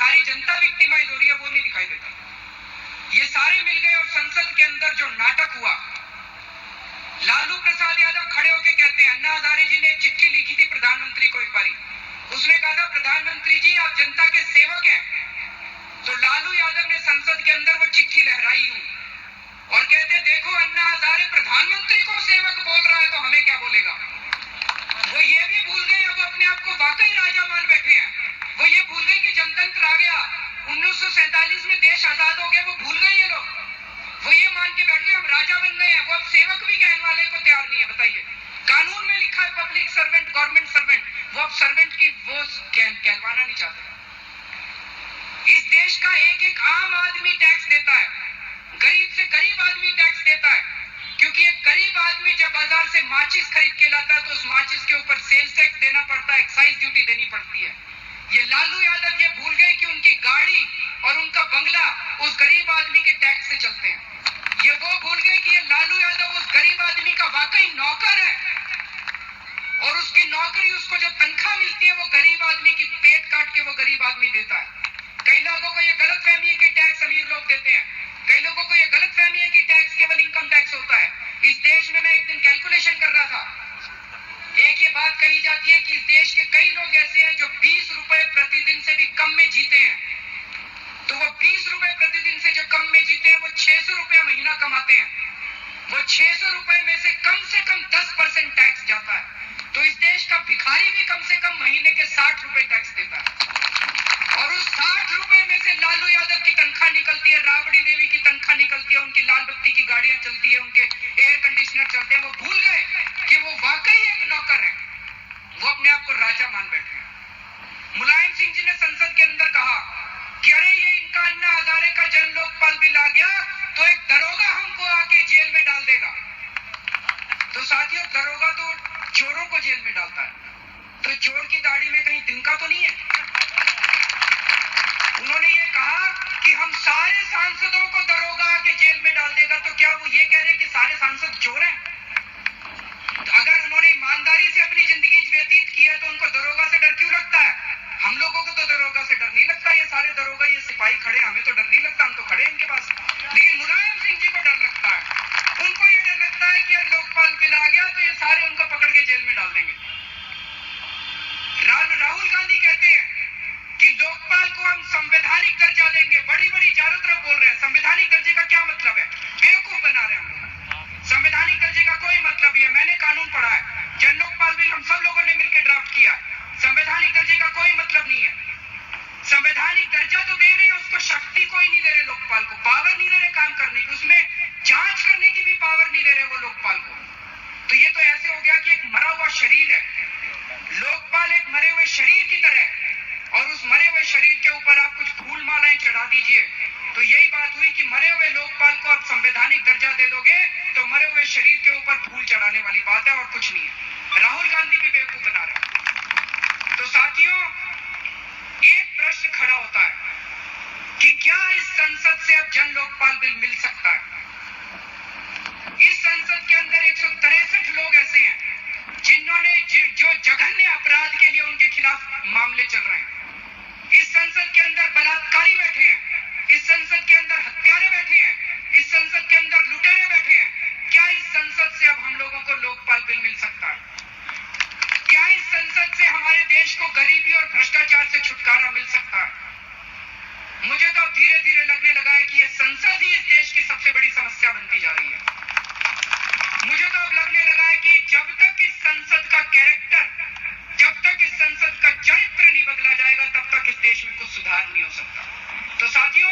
सारी जनता विक्टिमाइज हो रही है वो नहीं दिखाई देता। ये सारे मिल गए और संसद के अंदर जो नाटक हुआ, लालू प्रसाद यादव खड़े होकर कहते हैं, अन्ना हजारे जी ने एक चिट्ठी लिखी थी प्रधानमंत्री को एक बारी, उसने कहा था प्रधानमंत्री जी आप जनता के सेवक हैं। तो लालू यादव ने संसद के अंदर वो चिट्ठी लहराई हूं और कहते देखो अन्ना हजारे प्रधानमंत्री को सेवक बोल रहा है तो हमें क्या बोलेगा। वो ये भी भूल गए, अब अपने आप को वाकई राजा मान बैठे हैं। वो ये भूल गए कि जनतंत्र आ गया, 1947 में देश आजाद हो गया, वो भूल गए ये लोग। वो ये मान के बैठ गए हम राजा बन गए हैं, वो अब सेवक भी कहने वाले को तैयार नहीं है। बताइए, कानून में लिखा है पब्लिक सर्वेंट, गवर्नमेंट सर्वेंट, वो अब सर्वेंट की वो कहलवाना नहीं चाहते। इस देश का एक एक आम आदमी टैक्स देता है, गरीब से गरीब आदमी टैक्स देता है, क्योंकि एक गरीब आदमी जब बाजार से माचिस खरीद के लाता है तो उस माचिस के ऊपर सेल्स टैक्स देना पड़ता है, एक्साइज ड्यूटी देनी पड़ती है। ये लालू यादव ये भूल गए कि उनकी गाड़ी और उनका बंगला उस गरीब आदमी के टैक्स से चलते हैं। ये वो भूल गए कि ये लालू यादव उस गरीब आदमी का वाकई नौकर है और उसकी नौकरी, उसको जो तनख्वाह मिलती है वो गरीब आदमी की पेट काट के वो गरीब आदमी देता है। कई लोगों को ये गलतफहमी है कि टैक्स अमीर लोग देते हैं, कई लोगों को ये गलतफहमी है कि टैक्स केवल इनकम टैक्स होता है। इस देश में मैं एक दिन कैलकुलेशन कर रहा था, एक ये बात कही जाती है कि इस देश के कई लोग ऐसे हैं जो 20 रुपए प्रतिदिन से भी कम में जीते हैं। तो वो 20 रुपए प्रतिदिन से जो कम में जीते हैं वो 600 रुपया महीना कमाते हैं। वो 600 रुपए में से कम 10% टैक्स जाता है। तो इस देश का भिखारी भी कम से कम महीने के 60 रुपए टैक्स देता है और उस 60 रुपए में से लालू यादव की तनख्वाह निकलती है, राबड़ी देवी की तनख्वाह निकलती है, उनकी लाल बत्ती की गाड़ियां चलती है, उनके एयर कंडीशनर चलते हैं। वो भूल गए कि वो वाकई एक नौकर है, वो अपने आप को राजा मान बैठे हैं। मुलायम सिंह जी ने संसद के अंदर कहा कि अरे ये इनका अन्ना हजारे का जन लोकपाल बिल आ गया तो एक दरोगा हमको आके जेल में डाल देगा। तो साथियों, दरोगा तो चोरों को जेल में डालता है, तो चोर की दाढ़ी में कहीं तिनका तो नहीं है। उन्होंने ये कहा कि हम सारे सांसदों को दरोगा आके जेल में डाल देगा, तो क्या वो ये कह रहे हैं कि सारे सांसद चोर हैं? अगर उन्होंने ईमानदारी से अपनी जिंदगी व्यतीत की है तो उनको दरोगा से डर क्यों लगता है? हम लोगों को तो दरोगा से डर नहीं लगता। ये सारे दरोगा, ये सिपाही खड़े, हमें तो डर नहीं लगता, हम तो खड़े हैं इनके पास। लेकिन मुलायम सिंह जी को डर लगता है, उनको ये डर लगता है कि यार लोकपाल बिल आ गया तो ये सारे उनको पकड़ के जेल में डाल देंगे। राहुल गांधी कहते हैं कि लोकपाल को हम संवैधानिक दर्जा देंगे, बड़ी बड़ी चारों तरफ बोल रहे हैं। संवैधानिक दर्जे का क्या मतलब है? बेवकूफ बना रहे हैं हम लोग। संवैधानिक दर्जे का कोई मतलब ही है, मैंने कानून पढ़ा है, जन लोकपाल बिल हम सब लोगों ने मिलकर ड्राफ्ट किया। संवैधानिक दर्जे का कोई मतलब नहीं है। संवैधानिक दर्जा तो दे रहे हैं, उसको शक्ति कोई नहीं दे रहे, लोकपाल को पावर नहीं दे रहे काम करने की, उसमें जांच करने की भी पावर नहीं दे रहे वो लोकपाल को। तो ये तो ऐसे हो गया कि एक मरा हुआ शरीर है, लोकपाल एक मरे हुए शरीर की तरह, और उस मरे हुए शरीर के ऊपर आप कुछ फूल मालाएं चढ़ा दीजिए। तो यही बात हुई कि मरे हुए लोकपाल को आप संवैधानिक दर्जा दे दोगे तो मरे हुए शरीर के ऊपर फूल चढ़ाने वाली बात है और कुछ नहीं है। राहुल गांधी भी बेवकूफ बना रहे हैं। तो साथियों, एक प्रश्न खड़ा होता है कि क्या इस संसद से अब जन लोकपाल बिल मिल सकता है? इस संसद के अंदर 163 लोग ऐसे हैं जिन्होंने जो जघन्य अपराध के लिए उनके खिलाफ मामले चल रहे हैं। इस संसद के अंदर बलात्कारी बैठे हैं, इस संसद के अंदर हत्यारे बैठे हैं, इस संसद के अंदर लुटेरे बैठे हैं। क्या इस संसद से अब हम लोगों को लोकपाल बिल मिल सकता है? क्या इस संसद से हमारे देश को गरीबी और भ्रष्टाचार से छुटकारा मिल सकता है? मुझे तो अब धीरे धीरे लगने लगा है कि ये संसद ही इस देश की सबसे बड़ी समस्या बनती जा रही है। मुझे तो अब लगने लगा है कि जब तक इस संसद का कैरेक्टर, जब तक इस संसद का चरित्र नहीं बदला जाएगा तब तक इस देश में कुछ सुधार नहीं हो सकता। तो साथियों,